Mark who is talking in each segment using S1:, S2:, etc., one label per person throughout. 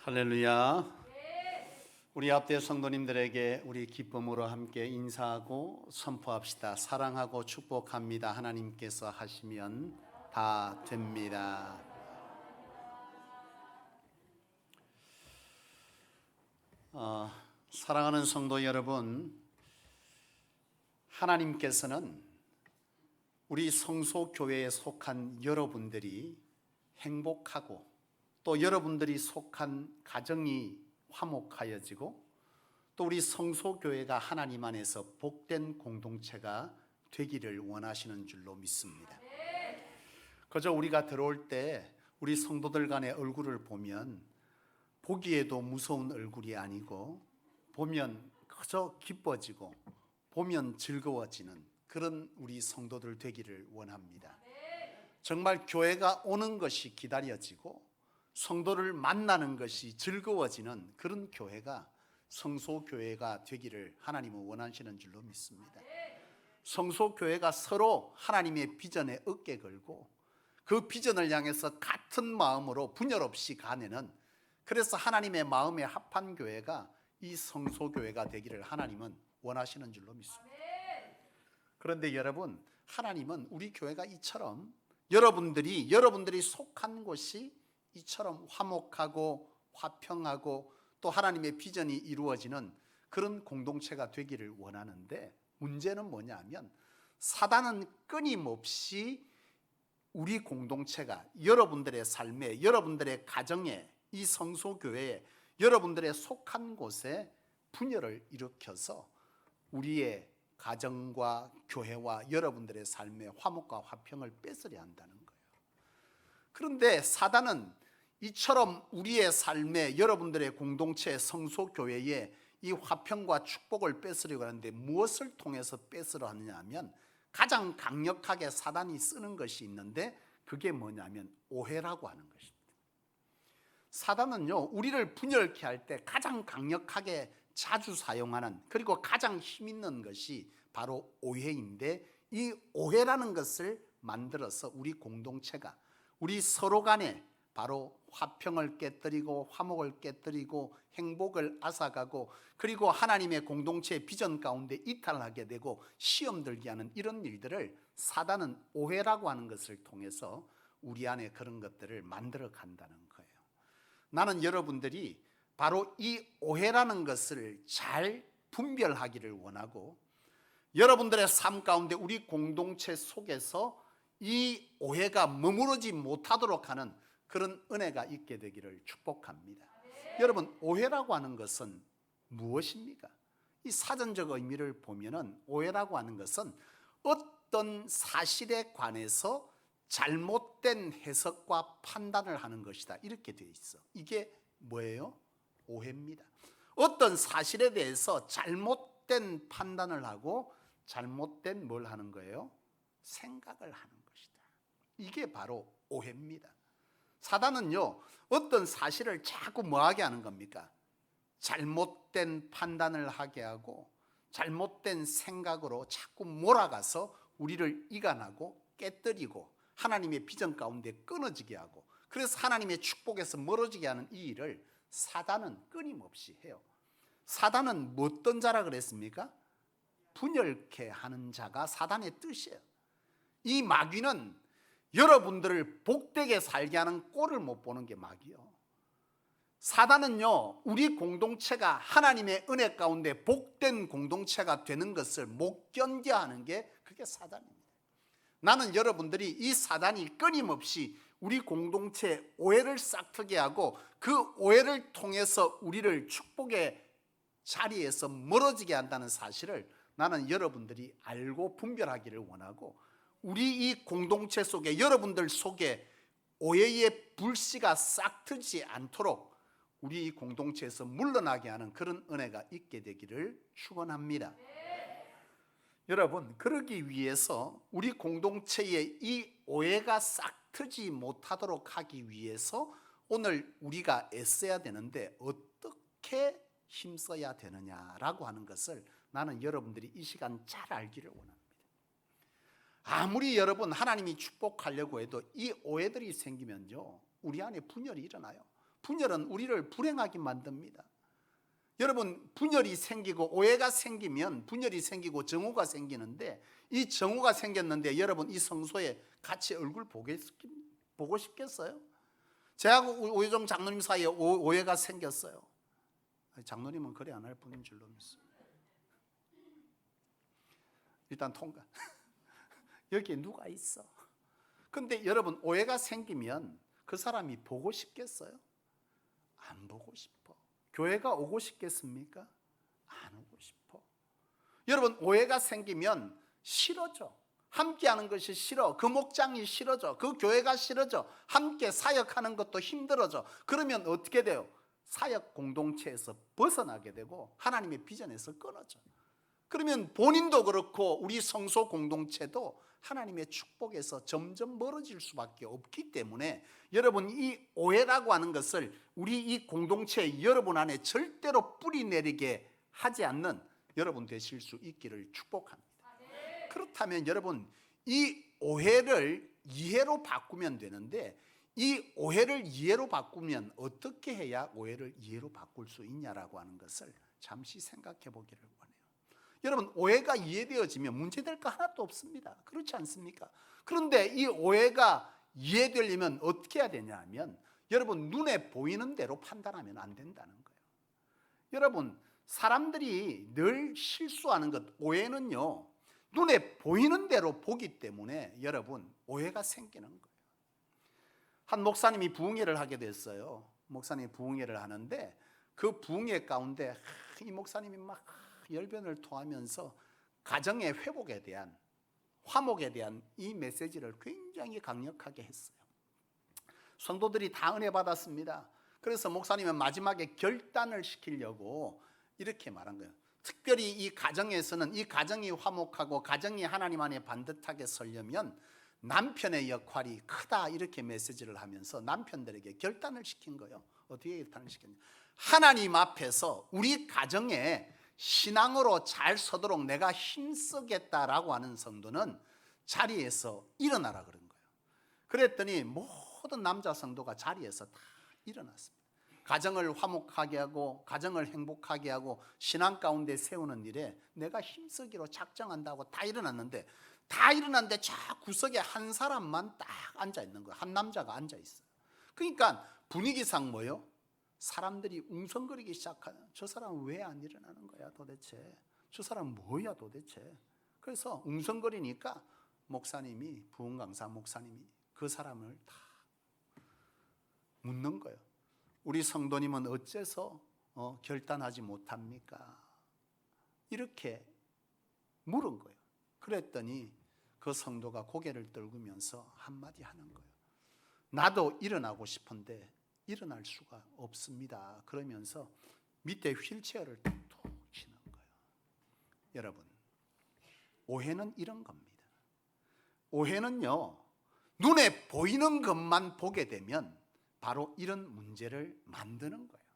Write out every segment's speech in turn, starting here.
S1: 할렐루야. 우리 앞대 성도님들에게 우리 기쁨으로 함께 인사하고 선포합시다. 사랑하고 축복합니다. 하나님께서 하시면 다 됩니다. 사랑하는 성도 여러분, 하나님께서는 우리 성소교회에 속한 여러분들이 행복하고 또 여러분들이 속한 가정이 화목하여지고 또 우리 성소교회가 하나님 안에서 복된 공동체가 되기를 원하시는 줄로 믿습니다. 그저 우리가 들어올 때 우리 성도들 간의 얼굴을 보면 보기에도 무서운 얼굴이 아니고 보면 그저 기뻐지고 보면 즐거워지는 그런 우리 성도들 되기를 원합니다. 정말 교회가 오는 것이 기다려지고 성도를 만나는 것이 즐거워지는 그런 교회가 성소교회가 되기를 하나님은 원하시는 줄로 믿습니다. 성소교회가 서로 하나님의 비전에 어깨 걸고 그 비전을 향해서 같은 마음으로 분열 없이 가내는, 그래서 하나님의 마음에 합한 교회가 이 성소교회가 되기를 하나님은 원하시는 줄로 믿습니다. 그런데 여러분, 하나님은 우리 교회가 이처럼 여러분들이 속한 곳이 이처럼 화목하고 화평하고 또 하나님의 비전이 이루어지는 그런 공동체가 되기를 원하는데, 문제는 뭐냐면 사단은 끊임없이 우리 공동체가 여러분들의 삶에, 여러분들의 가정에, 이 성소교회에, 여러분들의 속한 곳에 분열을 일으켜서 우리의 가정과 교회와 여러분들의 삶의 화목과 화평을 뺏으려 한다는 거예요. 그런데 사단은 이처럼 우리의 삶에, 여러분들의 공동체 성소교회에 이 화평과 축복을 뺏으려고 하는데 무엇을 통해서 뺏으려 하느냐 하면 가장 강력하게 사단이 쓰는 것이 있는데 그게 뭐냐면 오해라고 하는 것입니다. 사단은요, 우리를 분열케 할 때 가장 강력하게 자주 사용하는, 그리고 가장 힘 있는 것이 바로 오해인데, 이 오해라는 것을 만들어서 우리 공동체가, 우리 서로 간에 바로 화평을 깨뜨리고 화목을 깨뜨리고 행복을 앗아가고 그리고 하나님의 공동체의 비전 가운데 이탈하게 되고 시험 들게 하는 이런 일들을 사단은 오해라고 하는 것을 통해서 우리 안에 그런 것들을 만들어 간다는 거예요. 나는 여러분들이 바로 이 오해라는 것을 잘 분별하기를 원하고, 여러분들의 삶 가운데 우리 공동체 속에서 이 오해가 머무르지 못하도록 하는 그런 은혜가 있게 되기를 축복합니다. 여러분, 오해라고 하는 것은 무엇입니까? 이 사전적 의미를 보면은 오해라고 하는 것은 어떤 사실에 관해서 잘못된 해석과 판단을 하는 것이다, 이렇게 되어 있어. 이게 뭐예요? 오해입니다. 어떤 사실에 대해서 잘못된 판단을 하고 잘못된 뭘 하는 거예요? 생각을 하는 것이다. 이게 바로 오해입니다. 사단은요, 어떤 사실을 자꾸 뭐하게 하는 겁니까? 잘못된 판단을 하게 하고 잘못된 생각으로 자꾸 몰아가서 우리를 이간하고 깨뜨리고 하나님의 비전 가운데 끊어지게 하고, 그래서 하나님의 축복에서 멀어지게 하는 이 일을 사단은 끊임없이 해요. 사단은 뭐 어떤 자라 그랬습니까? 분열케 하는 자가 사단의 뜻이에요. 이 마귀는 여러분들을 복되게 살게 하는 꼴을 못 보는 게 마귀요. 사단은요, 우리 공동체가 하나님의 은혜 가운데 복된 공동체가 되는 것을 못 견뎌 하는 게 그게 사단입니다. 나는 여러분들이 이 사단이 끊임없이 우리 공동체에 오해를 싹트게 하고 그 오해를 통해서 우리를 축복의 자리에서 멀어지게 한다는 사실을 나는 여러분들이 알고 분별하기를 원하고, 우리 이 공동체 속에, 여러분들 속에 오해의 불씨가 싹트지 않도록 우리 이 공동체에서 물러나게 하는 그런 은혜가 있게 되기를 축원합니다. 여러분, 그러기 위해서 우리 공동체에 이 오해가 싹트지 못하도록 하기 위해서 오늘 우리가 애써야 되는데 어떻게 힘써야 되느냐라고 하는 것을 나는 여러분들이 이 시간 잘 알기를 원합니다. 아무리 여러분 하나님이 축복하려고 해도 이 오해들이 생기면요, 우리 안에 분열이 일어나요. 분열은 우리를 불행하게 만듭니다. 여러분, 분열이 생기고 오해가 생기면 분열이 생기고 정오가 생기는데, 이 정오가 생겼는데 여러분 이 성소에 같이 얼굴 보고 싶겠어요? 저하고 오해종 장로님 사이에 오해가 생겼어요. 장로님은 그래 안 할 분인 줄로 믿습니다. 일단 통과. 여기에 누가 있어? 근데 여러분, 오해가 생기면 그 사람이 보고 싶겠어요? 안 보고 싶어. 교회가 오고 싶겠습니까? 안 오고 싶어. 여러분, 오해가 생기면 싫어져. 함께하는 것이 싫어. 그 목장이 싫어져. 그 교회가 싫어져. 함께 사역하는 것도 힘들어져. 그러면 어떻게 돼요? 사역 공동체에서 벗어나게 되고 하나님의 비전에서 끊어져. 그러면 본인도 그렇고 우리 성소 공동체도 하나님의 축복에서 점점 멀어질 수밖에 없기 때문에 여러분, 이 오해라고 하는 것을 우리 이 공동체 여러분 안에 절대로 뿌리 내리게 하지 않는 여러분 되실 수 있기를 축복합니다. 그렇다면 여러분, 이 오해를 이해로 바꾸면 되는데, 이 오해를 이해로 바꾸면 어떻게 해야 오해를 이해로 바꿀 수 있냐라고 하는 것을 잠시 생각해 보기를 원해요. 여러분, 오해가 이해되어지면 문제될 거 하나도 없습니다. 그렇지 않습니까? 그런데 이 오해가 이해되려면 어떻게 해야 되냐 하면, 여러분, 눈에 보이는 대로 판단하면 안 된다는 거예요. 여러분, 사람들이 늘 실수하는 것, 오해는요, 눈에 보이는 대로 보기 때문에 여러분 오해가 생기는 거예요. 한 목사님이 부흥회를 하게 됐어요. 목사님이 부흥회를 하는데 그 부흥회 가운데 이 목사님이 막 열변을 토하면서 가정의 회복에 대한, 화목에 대한 이 메시지를 굉장히 강력하게 했어요. 성도들이 다 은혜 받았습니다. 그래서 목사님은 마지막에 결단을 시키려고 이렇게 말한 거예요. 특별히 이 가정에서는 이 가정이 화목하고 가정이 하나님 안에 반듯하게 서려면 남편의 역할이 크다, 이렇게 메시지를 하면서 남편들에게 결단을 시킨 거예요. 어떻게 결단을 시켰냐? 하나님 앞에서 우리 가정에 신앙으로 잘 서도록 내가 힘쓰겠다라고 하는 성도는 자리에서 일어나라 그런 거예요. 그랬더니 모든 남자 성도가 자리에서 다 일어났습니다. 가정을 화목하게 하고 가정을 행복하게 하고 신앙 가운데 세우는 일에 내가 힘쓰기로 작정한다고 다 일어났는데, 저 구석에 한 사람만 딱 앉아 있는 거예요. 한 남자가 앉아 있어요. 그러니까 분위기상 뭐요? 사람들이 웅성거리기 시작하는, 저 사람은 왜 안 일어나는 거야 도대체? 저 사람은 뭐야 도대체? 그래서 웅성거리니까 목사님이, 부흥 강사 목사님이 그 사람을 다 묻는 거예요. 우리 성도님은 어째서 결단하지 못합니까? 이렇게 물은 거예요. 그랬더니 그 성도가 고개를 떨구면서 한마디 하는 거예요. 나도 일어나고 싶은데 일어날 수가 없습니다. 그러면서 밑에 휠체어를 툭 치는 거예요. 여러분, 오해는 이런 겁니다. 오해는요, 눈에 보이는 것만 보게 되면 바로 이런 문제를 만드는 거예요.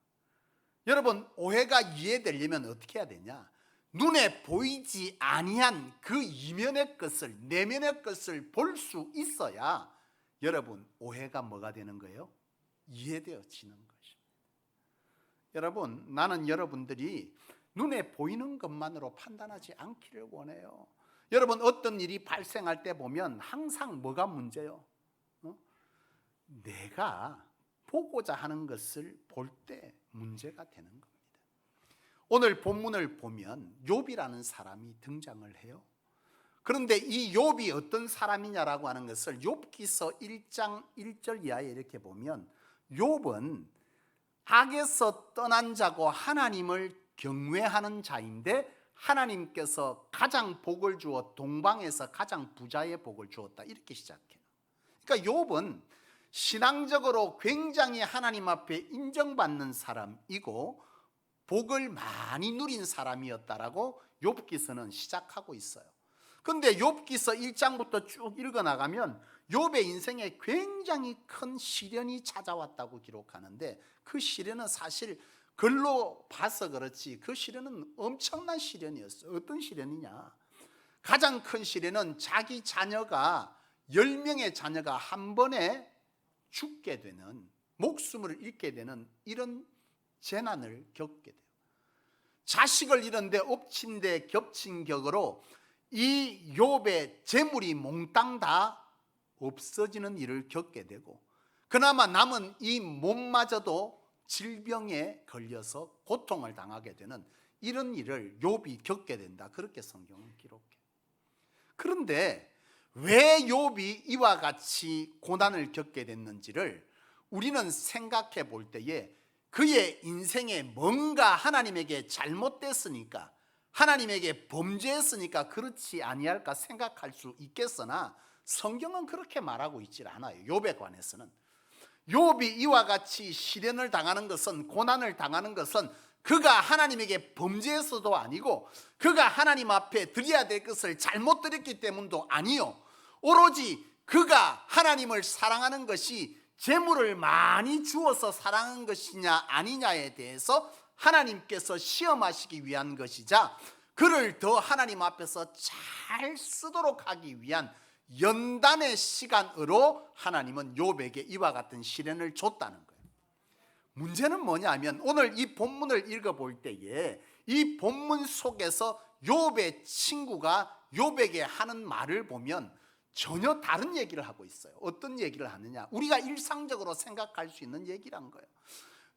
S1: 여러분, 오해가 이해되려면 어떻게 해야 되냐? 눈에 보이지 아니한 그 이면의 것을, 내면의 것을 볼 수 있어야 여러분 오해가 뭐가 되는 거예요? 이해되어지는 것입니다. 여러분, 나는 여러분들이 눈에 보이는 것만으로 판단하지 않기를 원해요. 여러분, 어떤 일이 발생할 때 보면 항상 뭐가 문제요? 내가 보고자 하는 것을 볼 때 문제가 되는 겁니다. 오늘 본문을 보면 욥이라는 사람이 등장을 해요. 그런데 이 욥이 어떤 사람이냐라고 하는 것을 욥기서 1장 1절 이하에 이렇게 보면, 욥은 악에서 떠난 자고 하나님을 경외하는 자인데 하나님께서 가장 복을 주어 동방에서 가장 부자의 복을 주었다, 이렇게 시작해요. 그러니까 욥은 신앙적으로 굉장히 하나님 앞에 인정받는 사람이고 복을 많이 누린 사람이었다라고 욥기서는 시작하고 있어요. 그런데 욥기서 1장부터 쭉 읽어나가면 욥의 인생에 굉장히 큰 시련이 찾아왔다고 기록하는데, 그 시련은 사실 글로 봐서 그렇지 그 시련은 엄청난 시련이었어요. 어떤 시련이냐? 가장 큰 시련은 자기 자녀가 10명의 자녀가 한 번에 죽게 되는 목숨을 잃게 되는 이런 재난을 겪게 돼요. 자식을 잃은데 엎친 데 겹친 격으로 이 욥의 재물이 몽땅 다 없어지는 일을 겪게 되고, 그나마 남은 이 몸마저도 질병에 걸려서 고통을 당하게 되는 이런 일을 욥이 겪게 된다, 그렇게 성경은 기록해요. 그런데 왜 욥이 이와 같이 고난을 겪게 됐는지를 우리는 생각해 볼 때에 그의 인생에 뭔가 하나님에게 잘못됐으니까, 하나님에게 범죄했으니까 그렇지 아니할까 생각할 수 있겠으나 성경은 그렇게 말하고 있질 않아요. 욥에 관해서는 욥이 이와 같이 시련을 당하는 것은, 고난을 당하는 것은 그가 하나님에게 범죄해서도 아니고 그가 하나님 앞에 드려야 될 것을 잘못 드렸기 때문도 아니요, 오로지 그가 하나님을 사랑하는 것이 재물을 많이 주어서 사랑한 것이냐 아니냐에 대해서 하나님께서 시험하시기 위한 것이자, 그를 더 하나님 앞에서 잘 쓰도록 하기 위한 연단의 시간으로 하나님은 욥에게 이와 같은 시련을 줬다는 거예요. 문제는 뭐냐면 오늘 이 본문을 읽어볼 때에 이 본문 속에서 욥의 친구가 욥에게 하는 말을 보면 전혀 다른 얘기를 하고 있어요. 어떤 얘기를 하느냐, 우리가 일상적으로 생각할 수 있는 얘기란 거예요.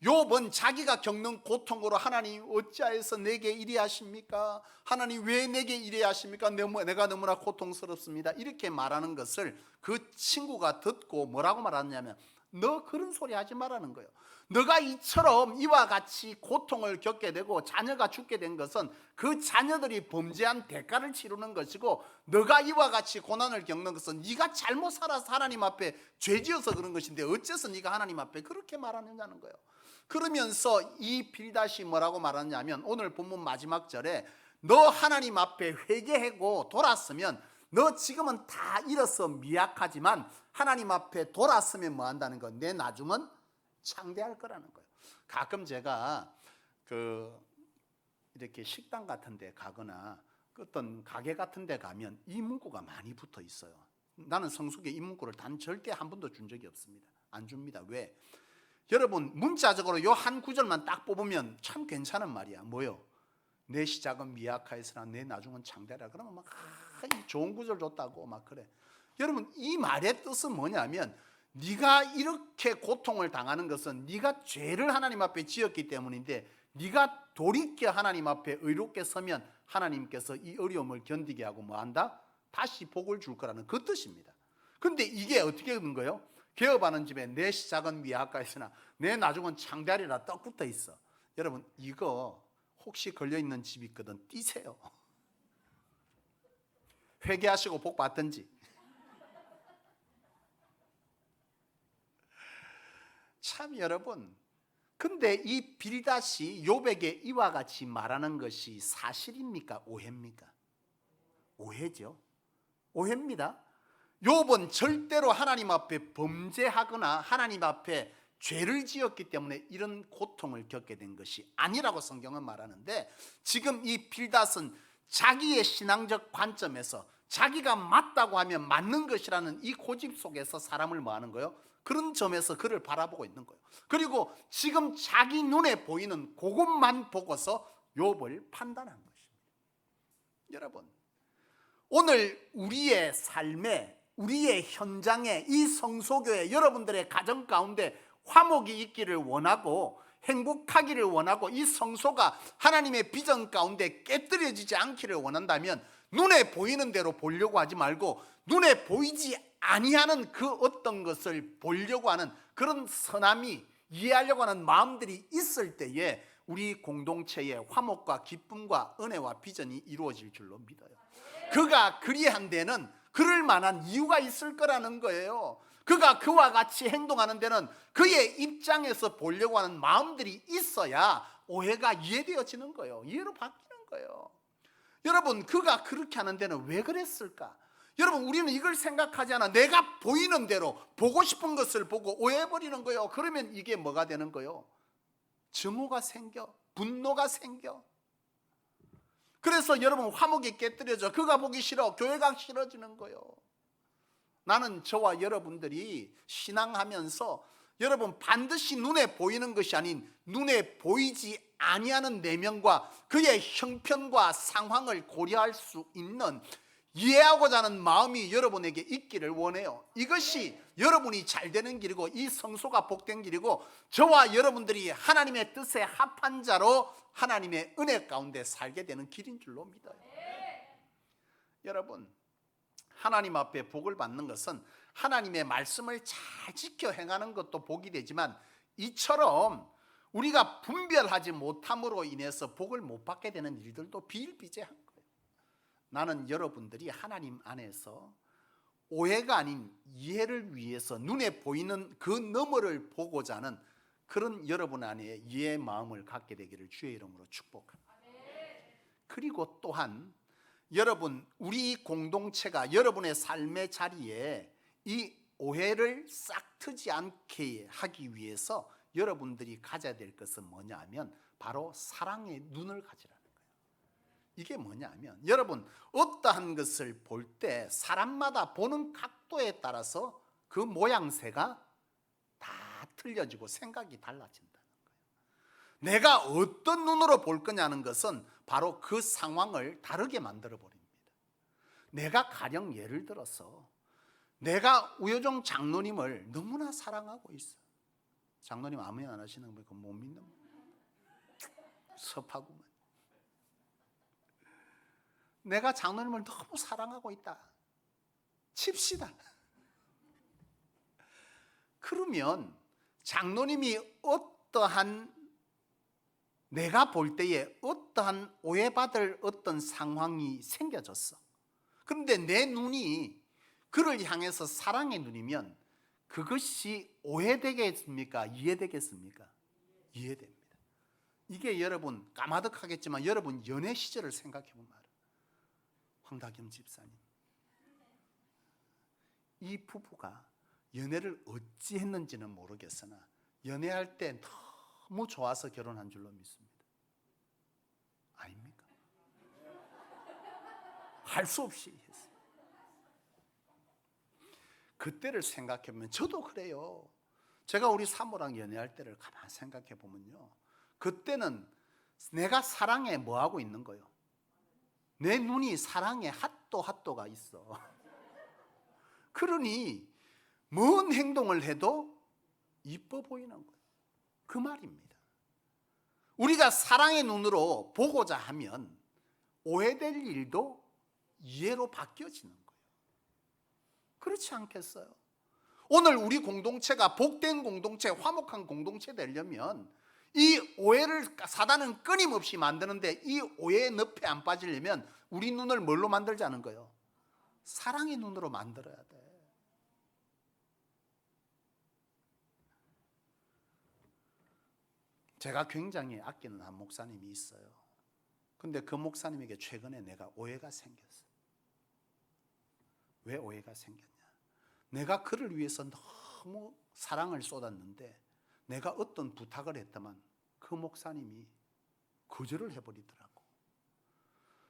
S1: 욥은 자기가 겪는 고통으로 하나님 어찌하여서 내게 이리 하십니까? 하나님 왜 내게 이리 하십니까? 내가 너무나 고통스럽습니다. 이렇게 말하는 것을 그 친구가 듣고 뭐라고 말하냐면, 너 그런 소리 하지 말라는 거예요. 너가 이처럼 이와 같이 고통을 겪게 되고 자녀가 죽게 된 것은 그 자녀들이 범죄한 대가를 치르는 것이고, 너가 이와 같이 고난을 겪는 것은 네가 잘못 살아서 하나님 앞에 죄지어서 그런 것인데 어째서 네가 하나님 앞에 그렇게 말하느냐는 거예요. 그러면서 이 빌닷이 뭐라고 말하냐면, 오늘 본문 마지막 절에 너 하나님 앞에 회개하고 돌았으면, 너 지금은 다 잃어서 미약하지만 하나님 앞에 돌았으면 뭐 한다는 거, 내 나중은 창대할 거라는 거예요. 가끔 제가 이렇게 식당 같은 데 가거나 어떤 가게 같은 데 가면 이 문구가 많이 붙어 있어요. 나는 성숙에 이 문구를 단 절대 한 번도 준 적이 없습니다. 안 줍니다. 왜? 여러분, 문자적으로 이 한 구절만 딱 뽑으면 참 괜찮은 말이야. 뭐요? 내 시작은 미약하였으나 내 나중은 창대하라. 그러면 막 좋은 구절 줬다고 막 그래. 여러분, 이 말의 뜻은 뭐냐면, 네가 이렇게 고통을 당하는 것은 네가 죄를 하나님 앞에 지었기 때문인데, 네가 돌이켜 하나님 앞에 의롭게 서면 하나님께서 이 어려움을 견디게 하고 뭐한다? 다시 복을 줄 거라는 그 뜻입니다. 근데 이게 어떻게 되는 거예요? 개업하는 집에 내 시작은 미약하였으나 내 나중은 창대하리라 딱 붙어 있어. 여러분, 이거 혹시 걸려있는 집 있거든 띄세요. 회개하시고 복 받든지. 참 여러분, 근데 이 빌닷이 욥에게 이와 같이 말하는 것이 사실입니까? 오해입니까? 오해죠. 오해입니다. 욥은 절대로 하나님 앞에 범죄하거나 하나님 앞에 죄를 지었기 때문에 이런 고통을 겪게 된 것이 아니라고 성경은 말하는데, 지금 이 빌닷은 자기의 신앙적 관점에서 자기가 맞다고 하면 맞는 것이라는 이 고집 속에서 사람을 뭐 하는 거예요? 그런 점에서 그를 바라보고 있는 거예요. 그리고 지금 자기 눈에 보이는 그것만 보고서 욥을 판단한 것입니다. 여러분, 오늘 우리의 삶에, 우리의 현장에, 이 성소교회 여러분들의 가정 가운데 화목이 있기를 원하고 행복하기를 원하고 이 성소가 하나님의 비전 가운데 깨뜨려지지 않기를 원한다면, 눈에 보이는 대로 보려고 하지 말고 눈에 보이지 아니하는 그 어떤 것을 보려고 하는 그런 선함이, 이해하려고 하는 마음들이 있을 때에 우리 공동체의 화목과 기쁨과 은혜와 비전이 이루어질 줄로 믿어요. 그가 그리한 데는 그럴 만한 이유가 있을 거라는 거예요. 그가 그와 같이 행동하는 데는 그의 입장에서 보려고 하는 마음들이 있어야 오해가 이해되어지는 거예요. 이해로 바뀌는 거예요. 여러분, 그가 그렇게 하는 데는 왜 그랬을까? 여러분, 우리는 이걸 생각하지 않아. 내가 보이는 대로 보고 싶은 것을 보고 오해해버리는 거예요. 그러면 이게 뭐가 되는 거예요? 증오가 생겨, 분노가 생겨. 그래서 여러분, 화목이 깨뜨려져. 그가 보기 싫어, 교회가 싫어지는 거예요. 나는 저와 여러분들이 신앙하면서 여러분, 반드시 눈에 보이는 것이 아닌 눈에 보이지 아니하는 내면과 그의 형편과 상황을 고려할 수 있는, 이해하고자 하는 마음이 여러분에게 있기를 원해요. 이것이 여러분이 잘 되는 길이고 이 성소가 복된 길이고 저와 여러분들이 하나님의 뜻에 합한 자로 하나님의 은혜 가운데 살게 되는 길인 줄로 믿어요. 여러분, 하나님 앞에 복을 받는 것은 하나님의 말씀을 잘 지켜 행하는 것도 복이 되지만, 이처럼 우리가 분별하지 못함으로 인해서 복을 못 받게 되는 일들도 비일비재한 거예요. 나는 여러분들이 하나님 안에서 오해가 아닌 이해를 위해서 눈에 보이는 그 너머를 보고자 하는 그런 여러분 안에 이해의 마음을 갖게 되기를 주의 이름으로 축복합니다. 그리고 또한 여러분, 우리 공동체가 여러분의 삶의 자리에 이 오해를 싹 트지 않게 하기 위해서 여러분들이 가져야 될 것은 뭐냐 하면 바로 사랑의 눈을 가지라는 거예요. 이게 뭐냐 하면, 여러분, 어떠한 것을 볼 때 사람마다 보는 각도에 따라서 그 모양새가 다 틀려지고 생각이 달라진다는 거예요. 내가 어떤 눈으로 볼 거냐는 것은 바로 그 상황을 다르게 만들어 버립니다. 내가 가령 예를 들어서 내가 우여정 장로님을 너무나 사랑하고 있어. 장로님 아멘 안 하시는 거 못 믿는 섭하구만. 내가 장로님을 너무 사랑하고 있다 칩시다. 그러면 장로님이 어떠한, 내가 볼 때에 어떠한 오해받을 어떤 상황이 생겨졌어. 그런데 내 눈이 그를 향해서 사랑의 눈이면 그것이 오해되겠습니까? 이해되겠습니까? 이해됩니다. 이게 여러분 까마득하겠지만 여러분 연애 시절을 생각해 보면 알아요. 황다겸 집사님, 이 부부가 연애를 어찌 했는지는 모르겠으나 연애할 때 너무 좋아서 결혼한 줄로 믿습니다. 아닙니까? 할 수 없이 했어요. 그때를 생각해 보면 저도 그래요. 제가 우리 사모랑 연애할 때를 가만 생각해 보면요, 그때는 내가 사랑에 뭐 하고 있는 거예요? 내 눈이 사랑에 핫도가 있어. 그러니 뭔 행동을 해도 이뻐 보이는 거예요. 그 말입니다. 우리가 사랑의 눈으로 보고자 하면 오해될 일도 이해로 바뀌어지는 거예요. 그렇지 않겠어요? 오늘 우리 공동체가 복된 공동체, 화목한 공동체 되려면 이 오해를 사단은 끊임없이 만드는데, 이 오해의 늪에 안 빠지려면 우리 눈을 뭘로 만들자는 거예요? 사랑의 눈으로 만들어야 돼. 제가 굉장히 아끼는 한 목사님이 있어요. 근데 그 목사님에게 최근에 내가 오해가 생겼어. 왜 오해가 생겼냐? 내가 그를 위해서 너무 사랑을 쏟았는데 내가 어떤 부탁을 했다만 그 목사님이 거절을 해버리더라고.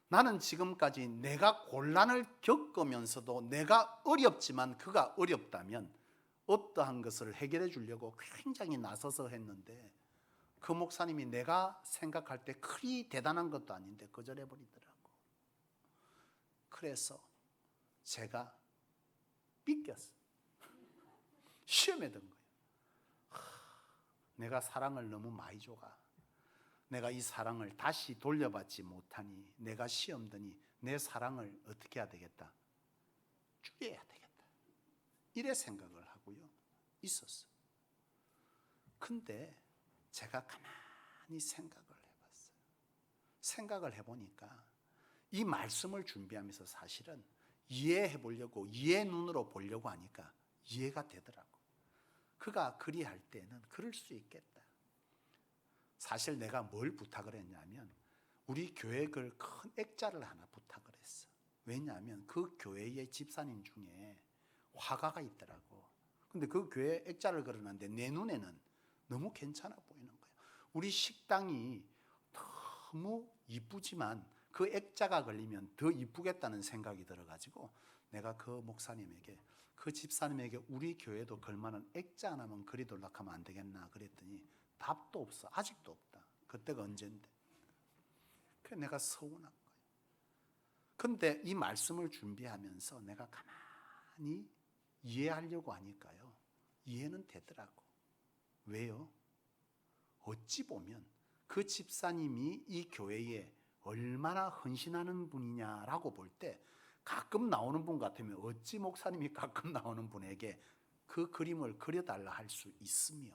S1: 나는 지금까지 내가 곤란을 겪으면서도 내가 어렵지만 그가 어렵다면 어떠한 것을 해결해 주려고 굉장히 나서서 했는데 그 목사님이 내가 생각할 때 그리 대단한 것도 아닌데 거절해 버리더라고. 그래서 제가 삐꼈어. 시험에 든 거예요. 내가 사랑을 너무 많이 줘가. 내가 이 사랑을 다시 돌려받지 못하니 내가 시험 드니 내 사랑을 어떻게 해야 되겠다? 줄여야 되겠다. 이래 생각을 하고요 있었어. 근데 제가 가만히 생각을 해봤어요. 생각을 해보니까 이 말씀을 준비하면서 사실은 이해해 보려고, 이해 눈으로 보려고 하니까 이해가 되더라고. 그가 그리할 때는 그럴 수 있겠다. 사실 내가 뭘 부탁을 했냐면 우리 교회 큰 액자를 하나 부탁을 했어. 왜냐하면 그 교회의 집사님 중에 화가가 있더라고. 근데 그 교회 액자를 걸어놨는데 내 눈에는 너무 괜찮아 보이는 거예요. 우리 식당이 너무 이쁘지만 그 액자가 걸리면 더 이쁘겠다는 생각이 들어가지고 내가 그 목사님에게 그 집사님에게 우리 교회도 걸만한 액자 하나만 그리도록 하면 안 되겠나 그랬더니 답도 없어. 아직도 없다. 그때가 언젠데. 그래서 내가 서운한 거예요. 근데 이 말씀을 준비하면서 내가 가만히 이해하려고 하니까요, 이해는 되더라고. 왜요? 어찌 보면 그 집사님이 이 교회에 얼마나 헌신하는 분이냐라고 볼 때 가끔 나오는 분 같으면 어찌 목사님이 가끔 나오는 분에게 그 그림을 그려달라 할 수 있으며,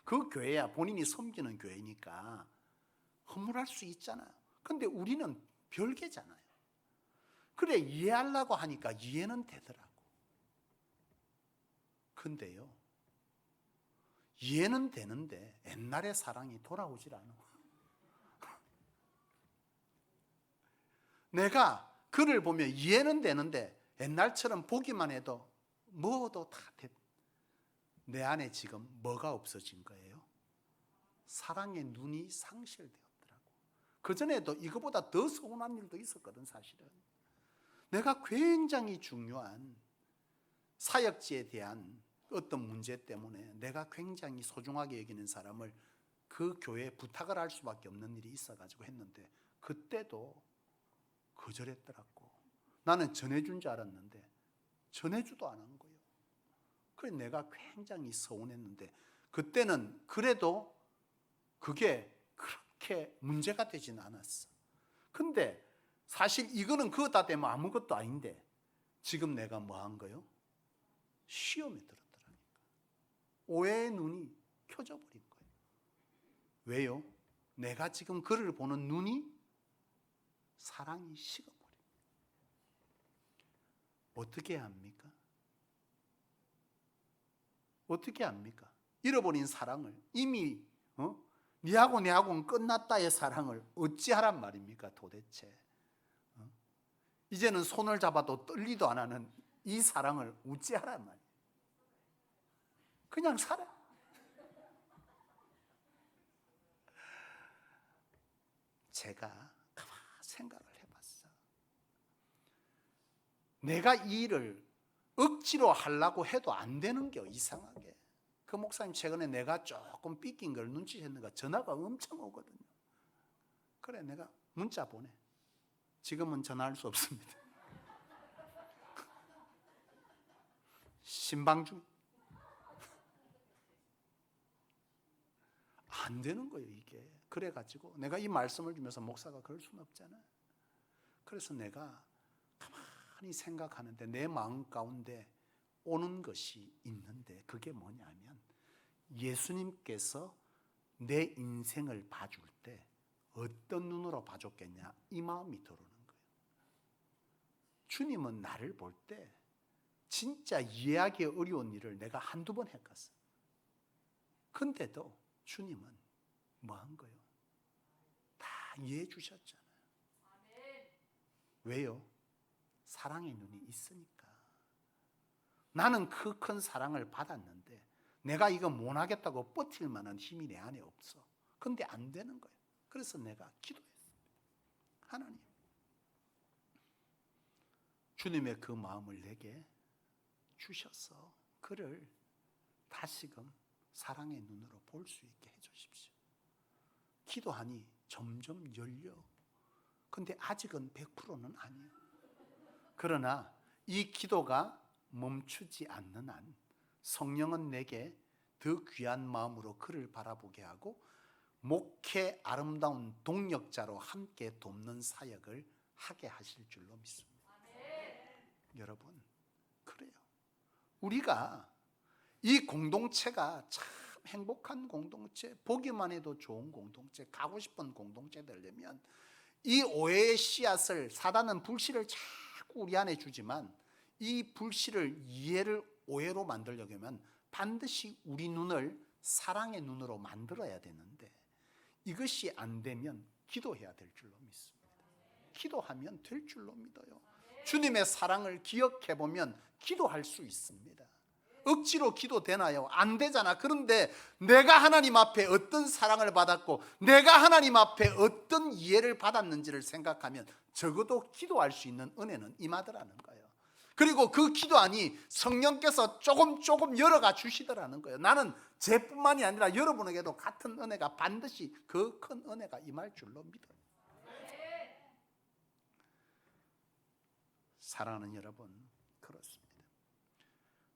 S1: 그 교회야 본인이 섬기는 교회니까 허물할 수 있잖아요. 근데 우리는 별개잖아요. 그래, 이해하려고 하니까 이해는 되더라고. 근데요, 이해는 되는데 옛날의 사랑이 돌아오질 않아. 내가 그를 보면 이해는 되는데 옛날처럼 보기만 해도 뭐도 다 됐. 내 안에 지금 뭐가 없어진 거예요? 사랑의 눈이 상실되었더라고. 그전에도 이거보다 더 서운한 일도 있었거든. 사실은 내가 굉장히 중요한 사역지에 대한 어떤 문제 때문에 내가 굉장히 소중하게 여기는 사람을 그 교회에 부탁을 할 수밖에 없는 일이 있어가지고 했는데, 그때도 거절했더라고. 나는 전해준 줄 알았는데 전해주도 안 한 거예요. 그래서 내가 굉장히 서운했는데, 그때는 그래도 그게 그렇게 문제가 되진 않았어. 근데 사실 이거는 그거 다 되면 아무것도 아닌데, 지금 내가 뭐 한 거요? 시험에 들었더라니까. 오해의 눈이 켜져 버린 거예요. 왜요? 내가 지금 그를 보는 눈이 사랑이 식어버린 거예요. 어떻게 합니까? 어떻게 합니까? 잃어버린 사랑을, 이미 니하고 내하고는 끝났다의 사랑을 어찌하란 말입니까 도대체? 이제는 손을 잡아도 떨리도 안 하는 이 사랑을 어찌하란 말이에요? 그냥 살아. 제가 가만히 생각을 해봤어. 내가 이 일을 억지로 하려고 해도 안 되는 게 이상하게. 그 목사님 최근에 내가 조금 삐낀 걸 눈치챘는가 전화가 엄청 오거든요. 그래, 내가 문자 보내. 지금은 전화할 수 없습니다. 신방 중. 안 되는 거예요 이게. 그래가지고 내가 이 말씀을 주면서 목사가 그럴 수는 없잖아요. 그래서 내가 가만히 생각하는데 내 마음 가운데 오는 것이 있는데, 그게 뭐냐면 예수님께서 내 인생을 봐줄 때 어떤 눈으로 봐줬겠냐, 이 마음이 들어오는 거예요. 주님은 나를 볼 때 진짜 이해하기 어려운 일을 내가 한두 번 했겠어. 근데도 주님은 뭐 한 거예요? 다 이해해 주셨잖아요. 왜요? 사랑의 눈이 있으니까. 나는 그 큰 사랑을 받았는데 내가 이거 못하겠다고 버틸 만한 힘이 내 안에 없어. 근데 안 되는 거예요. 그래서 내가 기도했어요. 하나님, 주님의 그 마음을 내게 주셔서 그를 다시금 사랑의 눈으로 볼 수 있게 해주십시오. 기도하니 점점 열려. 근데 아직은 100%는 아니에요. 그러나 이 기도가 멈추지 않는 한 성령은 내게 더 귀한 마음으로 그를 바라보게 하고 목회 아름다운 동력자로 함께 돕는 사역을 하게 하실 줄로 믿습니다. 여러분, 그래요. 우리가 이 공동체가 참 행복한 공동체, 보기만 해도 좋은 공동체, 가고 싶은 공동체 되려면 이 오해의 씨앗을, 사단은 불씨를 자꾸 우리 안에 주지만 이 불씨를 이해를 오해로 만들려고 하면 반드시 우리 눈을 사랑의 눈으로 만들어야 되는데, 이것이 안 되면 기도해야 될 줄로 믿습니다. 기도하면 될 줄로 믿어요. 주님의 사랑을 기억해 보면 기도할 수 있습니다. 억지로 기도되나요? 안 되잖아. 그런데 내가 하나님 앞에 어떤 사랑을 받았고 내가 하나님 앞에 어떤 이해를 받았는지를 생각하면 적어도 기도할 수 있는 은혜는 임하더라는 거예요. 그리고 그 기도안이 성령께서 조금 열어가 주시더라는 거예요. 나는 제뿐만이 아니라 여러분에게도 같은 은혜가 반드시 그 큰 은혜가 임할 줄로 믿어요. 사랑하는 여러분, 그렇습니다.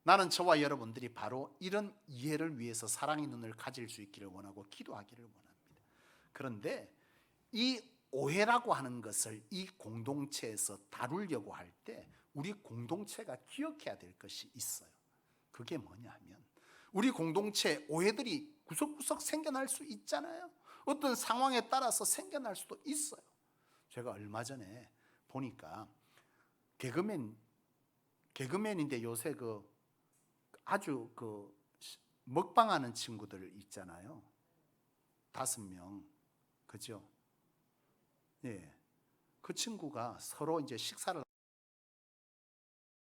S1: 나는 저와 여러분들이 바로 이런 이해를 위해서 사랑의 눈을 가질 수 있기를 원하고 기도하기를 원합니다. 그런데 이 오해라고 하는 것을 이 공동체에서 다루려고 할 때 우리 공동체가 기억해야 될 것이 있어요. 그게 뭐냐 하면 우리 공동체 오해들이 구석구석 생겨날 수 있잖아요. 어떤 상황에 따라서 생겨날 수도 있어요. 제가 얼마 전에 보니까 개그맨인데 요새 아주 먹방하는 친구들 있잖아요. 5명, 그죠? 예, 그 친구가 서로 이제 식사를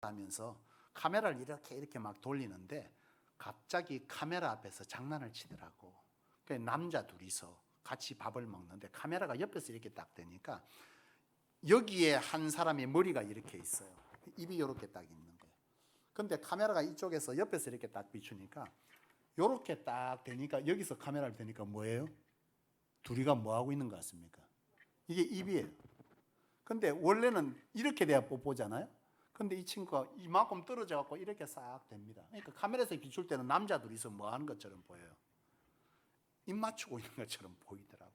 S1: 하면서 카메라를 이렇게 막 돌리는데 갑자기 카메라 앞에서 장난을 치더라고. 남자 둘이서 같이 밥을 먹는데 카메라가 옆에서 이렇게 딱 되니까 여기에 한 사람의 머리가 이렇게 있어요. 입이 이렇게 딱 있는 거예요. 근데 카메라가 이쪽에서 옆에서 이렇게 딱 비추니까 이렇게 딱 되니까 여기서 카메라를 대니까 뭐예요? 둘이가 뭐 하고 있는 것 같습니까? 이게 입이에요. 근데 원래는 이렇게 돼야 뽀뽀잖아요. 근데 이 친구가 이만큼 떨어져 갖고 이렇게 싹 됩니다. 그러니까 카메라에서 비출 때는 남자 둘이서 뭐 하는 것처럼 보여요. 입 맞추고 있는 것처럼 보이더라고.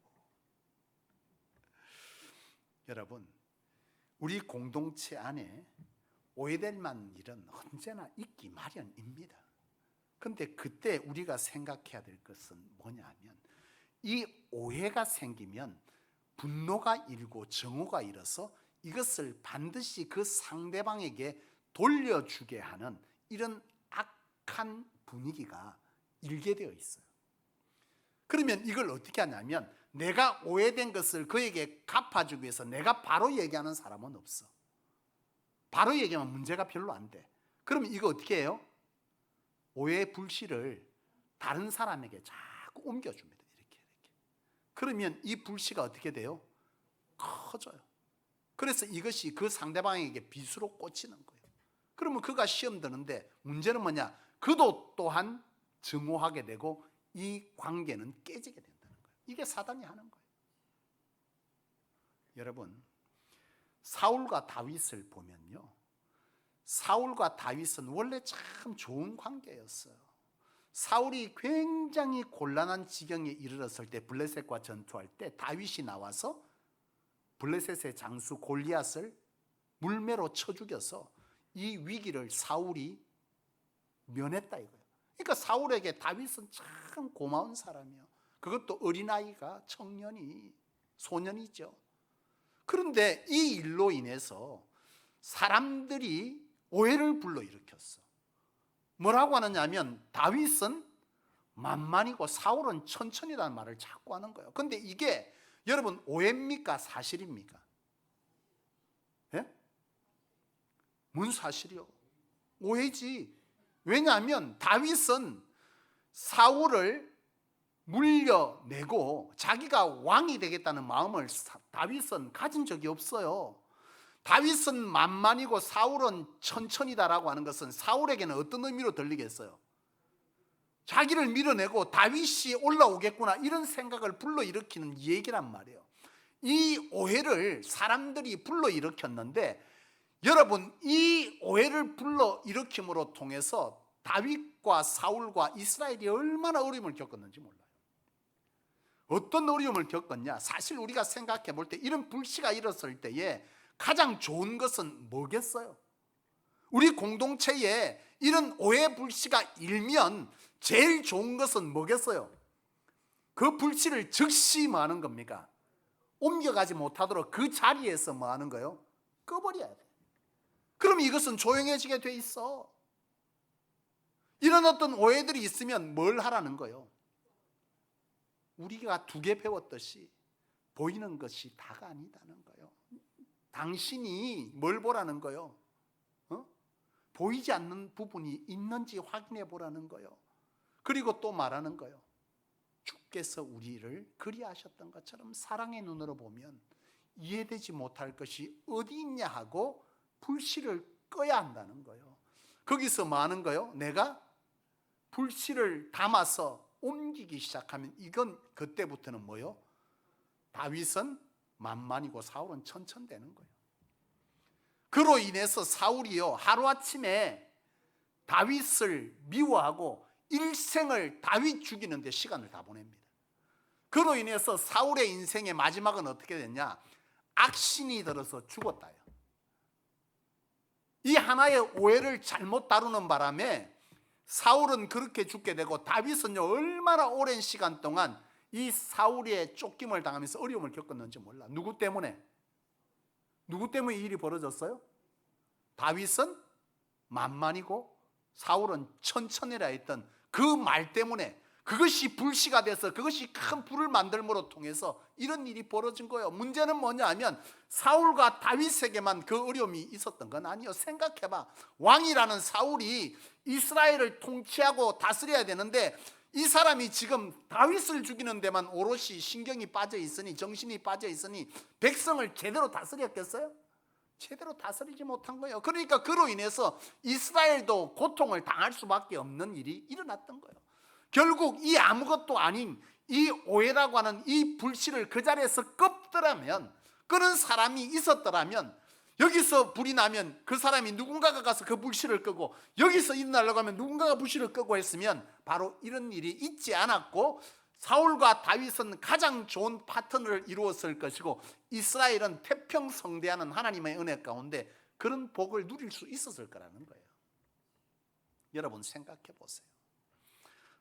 S1: 여러분, 우리 공동체 안에 오해될 만한 일은 언제나 있기 마련입니다. 근데 그때 우리가 생각해야 될 것은 뭐냐 하면 이 오해가 생기면 분노가 일고 정오가 일어서 이것을 반드시 그 상대방에게 돌려주게 하는 이런 악한 분위기가 일게 되어 있어요. 그러면 이걸 어떻게 하냐면 내가 오해된 것을 그에게 갚아주기 위해서 내가 바로 얘기하는 사람은 없어. 바로 얘기하면 문제가 별로 안 돼. 그러면 이거 어떻게 해요? 오해의 불씨를 다른 사람에게 자꾸 옮겨줍니다. 이렇게. 그러면 이 불씨가 어떻게 돼요? 커져요. 그래서 이것이 그 상대방에게 빗으로 꽂히는 거예요. 그러면 그가 시험 드는데 문제는 뭐냐? 그도 또한 증오하게 되고 이 관계는 깨지게 된다는 거예요. 이게 사단이 하는 거예요. 여러분, 사울과 다윗을 보면요, 사울과 다윗은 원래 참 좋은 관계였어요. 사울이 굉장히 곤란한 지경에 이르렀을 때 블레셋과 전투할 때 다윗이 나와서 블레셋의 장수 골리앗을 물매로 쳐 죽여서 이 위기를 사울이 면했다 이거예요. 그러니까 사울에게 다윗은 참 고마운 사람이에요. 그것도 어린아이가 청년이 소년이죠. 그런데 이 일로 인해서 사람들이 오해를 불러일으켰어. 뭐라고 하느냐면 다윗은 만만이고 사울은 천천히라는 말을 자꾸 하는 거예요. 그런데 이게 여러분 오해입니까? 사실입니까? 예? 뭔 사실이요? 오해지. 왜냐하면 다윗은 사울을 물려내고 자기가 왕이 되겠다는 마음을 다윗은 가진 적이 없어요. 다윗은 만만이고 사울은 천천히다라고 하는 것은 사울에게는 어떤 의미로 들리겠어요? 자기를 밀어내고 다윗이 올라오겠구나 이런 생각을 불러일으키는 얘기란 말이에요. 이 오해를 사람들이 불러일으켰는데 여러분 이 오해를 불러일으킴으로 통해서 다윗과 사울과 이스라엘이 얼마나 어려움을 겪었는지 몰라요. 어떤 어려움을 겪었냐? 사실 우리가 생각해 볼 때 이런 불씨가 일었을 때에 가장 좋은 것은 뭐겠어요? 우리 공동체에 이런 오해 불씨가 일면 제일 좋은 것은 뭐겠어요? 그 불씨를 즉시 뭐 하는 겁니까? 옮겨가지 못하도록 그 자리에서 뭐 하는 거예요? 꺼버려야 돼. 그럼 이것은 조용해지게 돼 있어. 이런 어떤 오해들이 있으면 뭘 하라는 거예요? 우리가 2개 배웠듯이 보이는 것이 다가 아니다는 거예요. 당신이 뭘 보라는 거예요? 보이지 않는 부분이 있는지 확인해 보라는 거예요. 그리고 또 말하는 거예요. 주께서 우리를 그리하셨던 것처럼 사랑의 눈으로 보면 이해되지 못할 것이 어디 있냐 하고 불씨를 꺼야 한다는 거예요. 거기서 뭐 하는 거예요? 내가 불씨를 담아서 옮기기 시작하면 이건 그때부터는 뭐요? 다윗은 만만이고 사울은 천천되는 거예요. 그로 인해서 사울이요 하루아침에 다윗을 미워하고 일생을 다윗 죽이는 데 시간을 다 보냅니다. 그로 인해서 사울의 인생의 마지막은 어떻게 됐냐? 악신이 들어서 죽었다요. 이 하나의 오해를 잘못 다루는 바람에 사울은 그렇게 죽게 되고 다윗은요 얼마나 오랜 시간 동안 이 사울의 쫓김을 당하면서 어려움을 겪었는지 몰라. 누구 때문에? 누구 때문에 이 일이 벌어졌어요? 다윗은 만만이고 사울은 천천히라 했던 그 말 때문에, 그것이 불씨가 돼서 그것이 큰 불을 만들므로 통해서 이런 일이 벌어진 거예요. 문제는 뭐냐 하면 사울과 다윗에게만 그 어려움이 있었던 건 아니에요. 생각해봐. 왕이라는 사울이 이스라엘을 통치하고 다스려야 되는데 이 사람이 지금 다윗을 죽이는 데만 오롯이 신경이 빠져 있으니, 정신이 빠져 있으니 백성을 제대로 다스렸겠어요? 제대로 다스리지 못한 거예요. 그러니까 그로 인해서 이스라엘도 고통을 당할 수밖에 없는 일이 일어났던 거예요. 결국 이 아무것도 아닌 이 오해라고 하는 이 불씨를 그 자리에서 끄더라면, 끄는 사람이 있었더라면, 여기서 불이 나면 그 사람이 누군가가 가서 그 불씨를 끄고, 여기서 일어나려고 하면 누군가가 불씨를 끄고 했으면 바로 이런 일이 있지 않았고 사울과 다윗은 가장 좋은 파트너를 이루었을 것이고 이스라엘은 태평성대하는 하나님의 은혜 가운데 그런 복을 누릴 수 있었을 거라는 거예요. 여러분 생각해 보세요.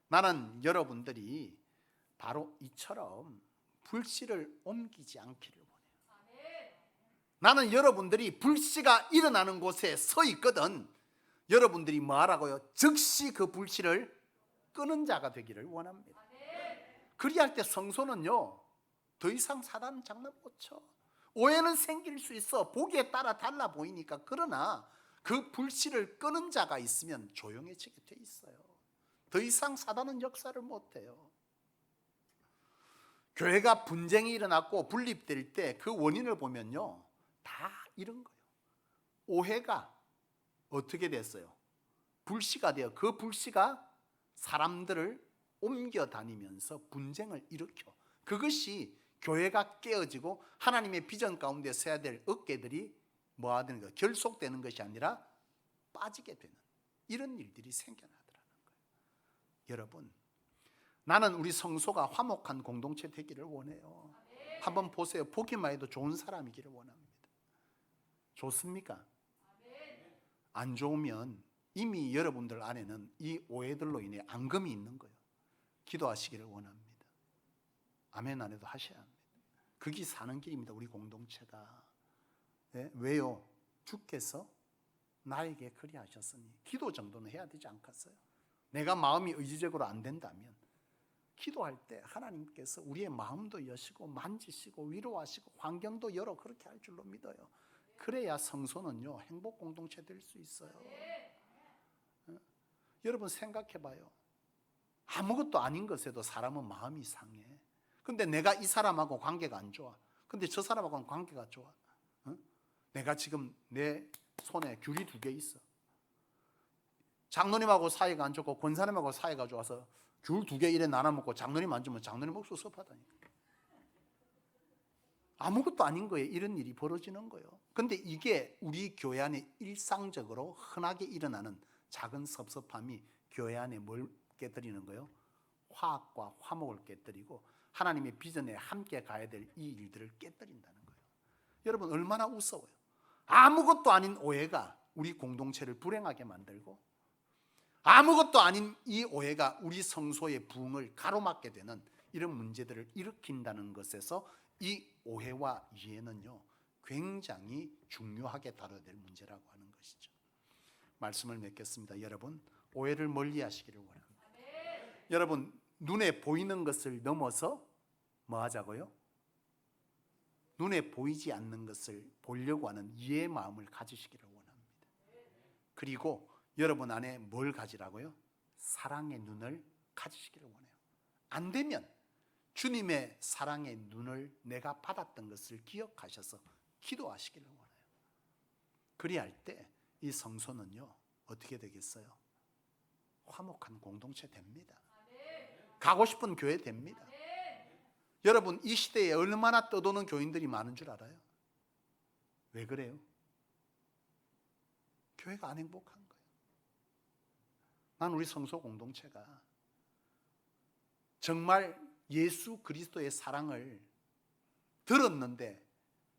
S1: 나는 여러분들이 바로 이처럼 불씨를 옮기지 않기를 원해요. 나는 여러분들이 불씨가 일어나는 곳에 서 있거든 여러분들이 뭐 하라고요? 즉시 그 불씨를 끄는 자가 되기를 원합니다. 그리할 때 성소는요 더 이상 사단은 장난 못 쳐. 오해는 생길 수 있어. 보기에 따라 달라 보이니까. 그러나 그 불씨를 끄는 자가 있으면 조용해지게 돼 있어요. 더 이상 사단은 역사를 못해요. 교회가 분쟁이 일어났고 분립될 때 그 원인을 보면요 다 이런 거예요. 오해가 어떻게 됐어요? 불씨가 되어 그 불씨가 사람들을 옮겨 다니면서 분쟁을 일으켜. 그것이 교회가 깨어지고 하나님의 비전 가운데 서야 될 어깨들이 뭐 하는 거 결속되는 것이 아니라 빠지게 되는 이런 일들이 생겨나더라는 거예요. 여러분, 나는 우리 성소가 화목한 공동체 되기를 원해요. 한번 보세요. 보기만 해도 좋은 사람이기를 원합니다. 좋습니까? 안 좋으면 이미 여러분들 안에는 이 오해들로 인해 앙금이 있는 거예요. 기도하시기를 원합니다. 아멘 안 해도 하셔야 합니다. 그게 사는 길입니다. 우리 공동체가. 네? 왜요? 주께서 나에게 그리하셨으니 기도 정도는 해야 되지 않겠어요? 내가 마음이 의지적으로 안 된다면 기도할 때 하나님께서 우리의 마음도 여시고 만지시고 위로하시고 환경도 열어 그렇게 할 줄로 믿어요. 그래야 성소는요 행복 공동체 될 수 있어요. 여러분 생각해 봐요. 아무것도 아닌 것에도 사람은 마음이 상해. 근데 내가 이 사람하고 관계가 안 좋아. 근데 저 사람하고는 관계가 좋아. 내가 지금 내 손에 귤이 2개 있어. 장로님하고 사이가 안 좋고 권사님하고 사이가 좋아서 귤 2개 이래 나눠 먹고 장로님 안 주면 장로님 목소 섭하다니까. 아무것도 아닌 거예요. 이런 일이 벌어지는 거예요. 근데 이게 우리 교회 안에 일상적으로 흔하게 일어나는 작은 섭섭함이 교회 안에 뭘 깨뜨리는 거예요? 화합과 화목을 깨뜨리고 하나님의 비전에 함께 가야 될 이 일들을 깨뜨린다는 거예요. 여러분 얼마나 우스워요. 아무것도 아닌 오해가 우리 공동체를 불행하게 만들고 아무것도 아닌 이 오해가 우리 성소의 부흥을 가로막게 되는 이런 문제들을 일으킨다는 것에서 이 오해와 이해는요 굉장히 중요하게 다뤄야 될 문제라고 하는 것이죠. 말씀을 맺겠습니다. 여러분 오해를 멀리 하시기를 원합니다. 여러분 눈에 보이는 것을 넘어서 뭐 하자고요? 눈에 보이지 않는 것을 보려고 하는 이해의 마음을 가지시기를 원합니다. 그리고 여러분 안에 뭘 가지라고요? 사랑의 눈을 가지시기를 원해요. 안 되면 주님의 사랑의 눈을 내가 받았던 것을 기억하셔서 기도하시기를 원해요. 그리할 때 이 성소는요 어떻게 되겠어요? 화목한 공동체 됩니다. 가고 싶은 교회 됩니다. 여러분 이 시대에 얼마나 떠도는 교인들이 많은 줄 알아요? 왜 그래요? 교회가 안 행복한 거예요. 난 우리 성소 공동체가 정말 예수 그리스도의 사랑을 들었는데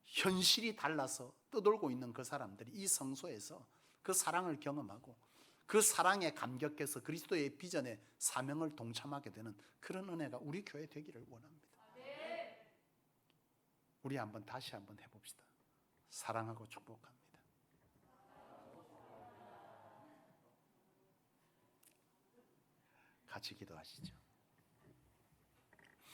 S1: 현실이 달라서 떠돌고 있는 그 사람들이 이 성소에서 그 사랑을 경험하고 그 사랑에 감격해서 그리스도의 비전에 사명을 동참하게 되는 그런 은혜가 우리 교회 되기를 원합니다. 우리 다시 한번 해봅시다. 사랑하고 축복합니다. 같이 기도하시죠.